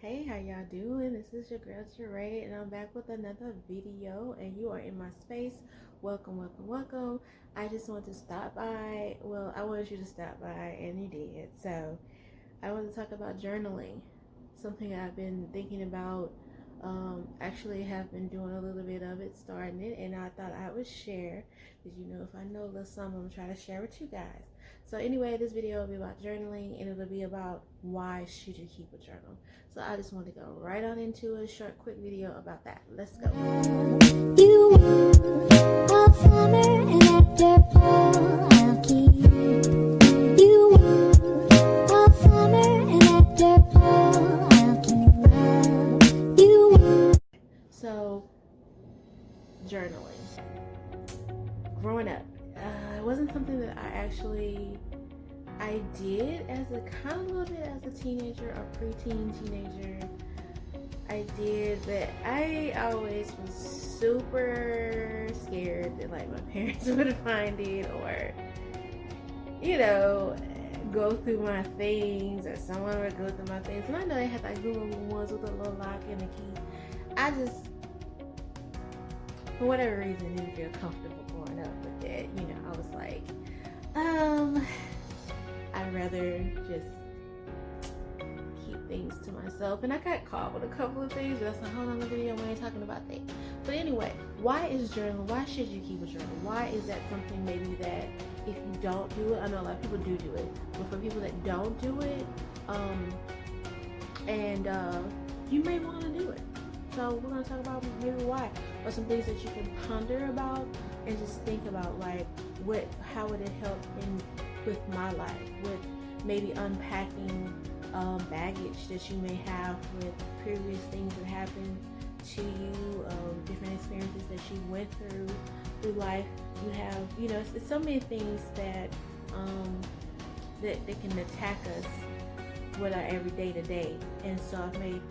Hey, how y'all doing? This is your girl Jere, and I'm back with another video, and you are in my space. Welcome, welcome, welcome. I just want to stop by. Well, I wanted you to stop by, and you did. So I want to talk about journaling, something I've been thinking about. Actually have been doing a little bit of it, starting it, and I thought I would share, because if I know a little something, I'm gonna try to share with you guys. So anyway, this video will be about journaling, and it'll be about why should you keep a journal. So I just want to go right on into a short, quick video about that. Let's go. You are summer and after fall, I'll keep you are summer and after fall, I'll keep love you. So journaling. Growing up, it wasn't something that I did as a kind of a little bit as a teenager or preteen teenager. I did, but I always was super scared that like my parents would find it, or go through my things, or someone would go through my things. And I know they had like little ones with a little lock and a key. I just, for whatever reason, didn't feel comfortable growing up with that. I was like, I'd rather just keep things to myself. And I got caught with a couple of things, but that's a whole other video. We ain't talking about that. But anyway, why is journaling? Why should you keep a journal? Why is that something maybe that if you don't do it, I know a lot of people do it, but for people that don't do it, you may want to do it. So we're going to talk about maybe why, or some things that you can ponder about and just think about, like how would it help with my life, with maybe unpacking baggage that you may have with previous things that happened to you, different experiences that you went through life. You have, it's so many things that that can attack us with our everyday to day. And so I've made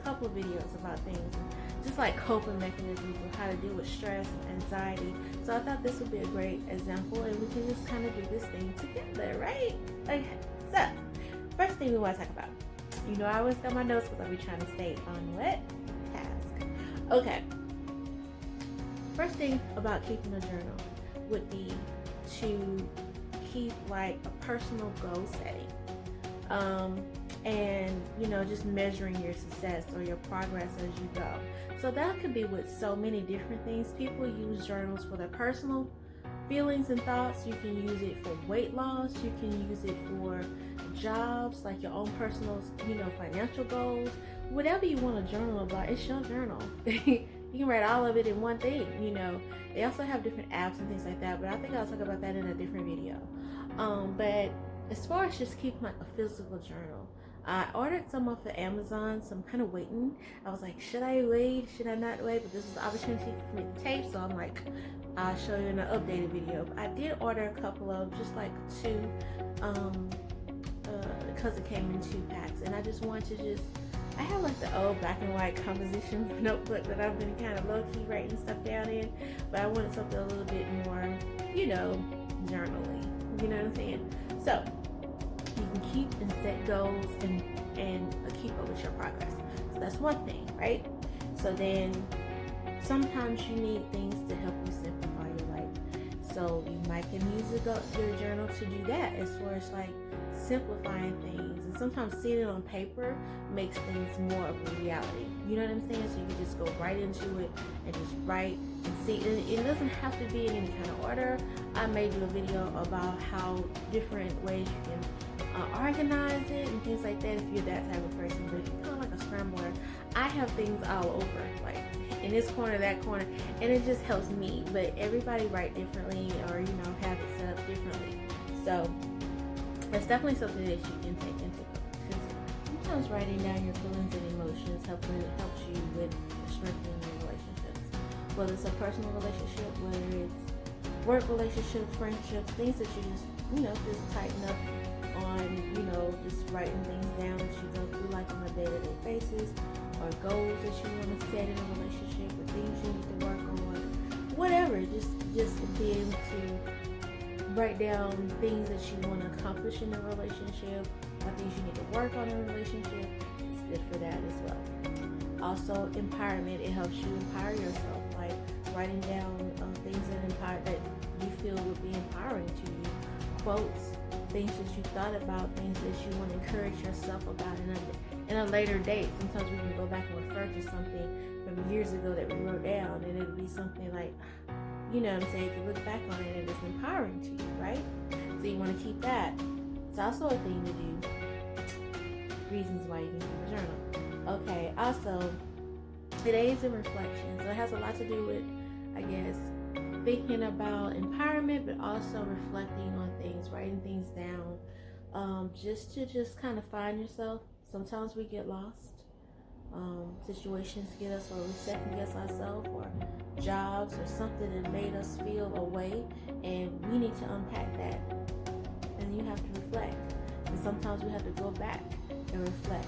couple of videos about things, just like coping mechanisms of how to deal with stress and anxiety. So I thought this would be a great example, and we can just kind of do this thing together, right? Okay, so first thing we want to talk about, I always got my notes because I'll be trying to stay on what? Task. Okay, first thing about keeping a journal would be to keep like a personal goal setting. And just measuring your success or your progress as you go. So that could be with so many different things. People use journals for their personal feelings and thoughts. You can use it for weight loss. You can use it for jobs, like your own personal, financial goals. Whatever you want to journal about, it's your journal. You can write all of it in one thing. They also have different apps and things like that, but I think I'll talk about that in a different video. But as far as just keeping like a physical journal, I ordered some off of Amazon, so I'm kind of waiting. I was like, should I wait? Should I not wait? But this is an opportunity for me to tape, so I'm like, I'll show you in an updated video. But I did order a couple of, just like two, because it came in 2 packs. And I just wanted to I have like the old black and white composition notebook that I've been kind of low-key writing stuff down in. But I wanted something a little bit more, journaling. You know what I'm saying? So you can keep and set goals and keep up with your progress. So that's one thing, right? So then sometimes you need things to help you simplify your life. So you might can use your journal to do that, as far as like simplifying things. And sometimes seeing it on paper makes things more of a reality. You know what I'm saying? So you can just go right into it and just write and see. It doesn't have to be in any kind of order. I may do a video about how different ways you can organize it and things like that if you're that type of person. But if you're kind of like a scrambler, I have things all over, like in this corner, that corner, and it just helps me. But everybody write differently, or have it set up differently. So it's definitely something that you can take into consideration. Sometimes writing down your feelings and emotions helps you with strengthening your relationships, whether it's a personal relationship, whether it's work relationships, friendships, things that you just tighten up on, just writing things down that you go through like on a day-to-day basis, or goals that you want to set in a relationship, or things you need to work on, whatever. Just be able to write down things that you want to accomplish in a relationship, or things you need to work on in a relationship. It's good for that as well. Also, empowerment, it helps you empower yourself, like writing down things that you feel would be empowering to you, quotes, things that you thought about, things that you want to encourage yourself about in a later date. Sometimes we can go back and refer to something from years ago that we wrote down, and it'll be something like, you know what I'm saying, you can look back on it and it's empowering to you, right? So you want to keep that. It's also a thing to do. Reasons why you can keep a journal. Okay, also, today's a reflection. So it has a lot to do with, I guess, thinking about empowerment, but also reflecting on things, writing things down, just to kind of find yourself. Sometimes we get lost. Situations get us, or we second guess ourselves, or jobs, or something that made us feel a way, and we need to unpack that. And you have to reflect. And sometimes we have to go back and reflect.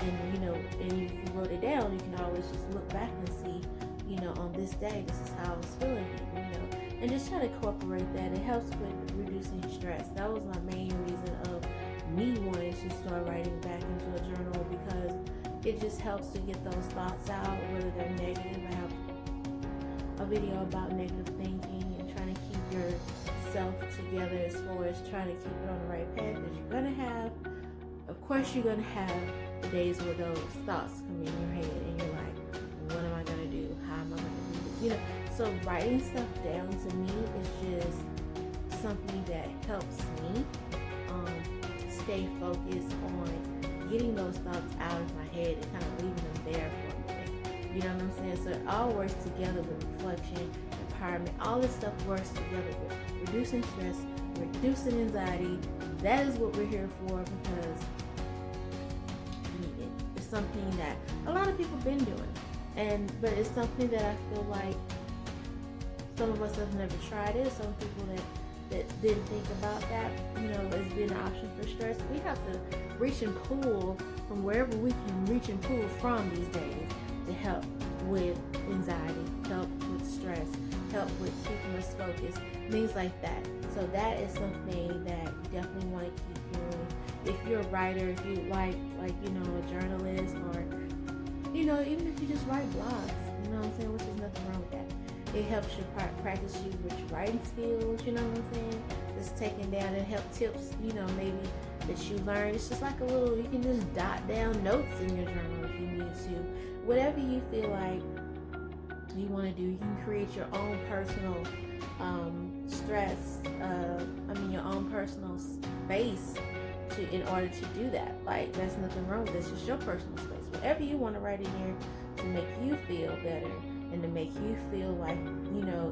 And and if you wrote it down, you can always just look back and see, on this day, this is how I was feeling, and just try to incorporate that. It helps with reducing stress. That was my main reason of me wanting to start writing back into a journal, because it just helps to get those thoughts out, whether they're negative. I have a video about negative thinking and trying to keep yourself together as far as trying to keep it on the right path, because of course you're gonna have the days where those thoughts come in your head and you're like, what am I gonna do? How am I gonna do this? So writing stuff down to me is just something that helps me stay focused on getting those thoughts out of my head and kind of leaving them there for a minute. You know what I'm saying? So it all works together with reflection, empowerment. All this stuff works together with reducing stress, reducing anxiety. That is what we're here for, because it's something that a lot of people have been doing. But it's something that I feel like some of us have never tried it. Some people that didn't think about that, as being an option for stress. We have to reach and pull from wherever we can reach and pull from these days to help with anxiety, help with stress, help with keeping us focused, things like that. So that is something that you definitely want to keep doing. If you're a writer, if you like a journalist, or even if you just write blogs, you know what I'm saying, which is nothing wrong with that. It helps you practice with your writing skills, you know what I'm saying? Just taking down and help tips, maybe that you learn. It's just like you can just jot down notes in your journal if you need to. Whatever you feel like you want to do, you can create your own personal your own personal space in order to do that. Like, there's nothing wrong with this. It's your personal space. Whatever you want to write in here to make you feel better, and to make you feel like,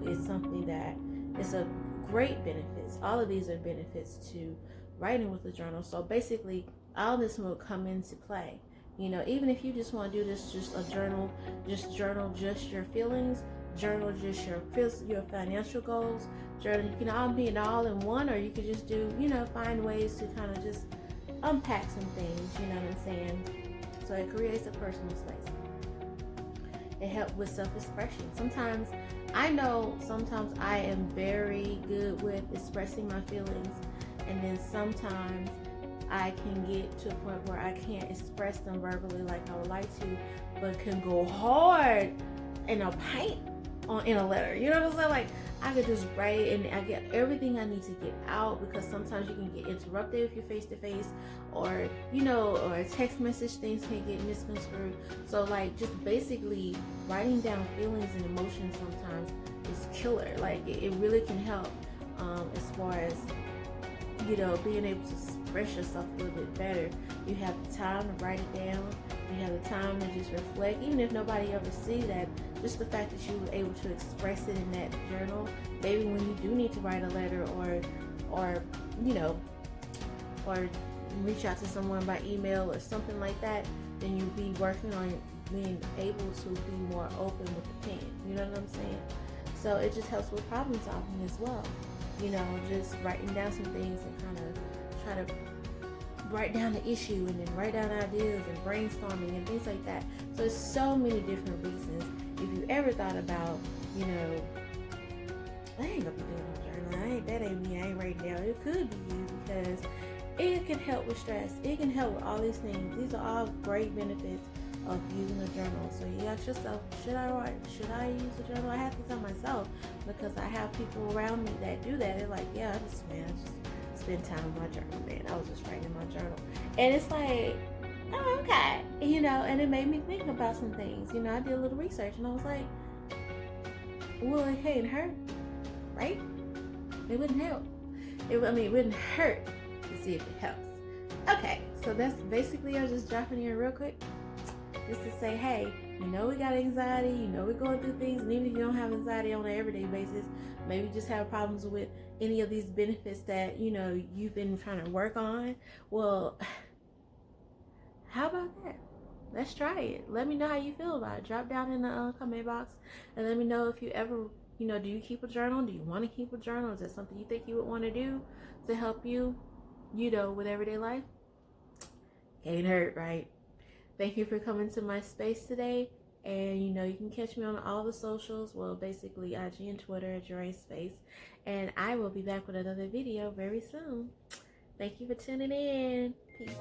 it's something that it's a great benefits. All of these are benefits to writing with a journal. So basically, all this will come into play. Even if you just want to do this, just a journal, just journal just your feelings, journal just your financial goals, journal, you can all be all in one, or you could just do, find ways to kind of just unpack some things, you know what I'm saying? So it creates a personal space. It helps with self-expression. Sometimes I am very good with expressing my feelings, and then sometimes I can get to a point where I can't express them verbally like I would like to, but can go hard in a letter. You know what I'm saying? Like, I could just write and I get everything I need to get out, because sometimes you can get interrupted if you're face to face, or or a text message, things can get misconstrued. So like, just basically writing down feelings and emotions sometimes is killer. Like, it really can help as far as being able to express yourself a little bit better. You have the time to write it down. You have the time to just reflect, even if nobody ever sees that. Just the fact that you were able to express it in that journal, maybe when you do need to write a letter, or reach out to someone by email or something like that, then you'll be working on being able to be more open with the pen. You know what I'm saying? So it just helps with problem solving as well. Just writing down some things and kind of try to write down the issue, and then write down ideas and brainstorming and things like that. So there's so many different reasons. If you ever thought about, I ain't gonna be doing no journaling. That ain't me. I ain't writing down. It could be you, because It can help with stress. It can help with all these things. These are all great benefits of using a journal. So you ask yourself, should I write? Should I use a journal? I have to tell myself, because I have people around me that do that. They're like, yeah, I just spend time in my journal, man. I was just writing in my journal. And it's like, oh, okay. And it made me think about some things. I did a little research and I was like, well, it can't hurt, right? It wouldn't help. It wouldn't hurt to see if it helps. Okay, so that's basically, I was just dropping here real quick just to say, hey, we got anxiety, we're going through things, and even if you don't have anxiety on an everyday basis, maybe you just have problems with any of these benefits that you've been trying to work on. Well, how about that? Let's try it. Let me know how you feel about it. Drop down in the comment box and let me know if you ever, do you keep a journal? Do you want to keep a journal? Is that something you think you would want to do to help you, with everyday life? Can't hurt, right? Thank you for coming to my space today. And you can catch me on all the socials. Well, basically IG and Twitter at Jere Space. And I will be back with another video very soon. Thank you for tuning in. Peace.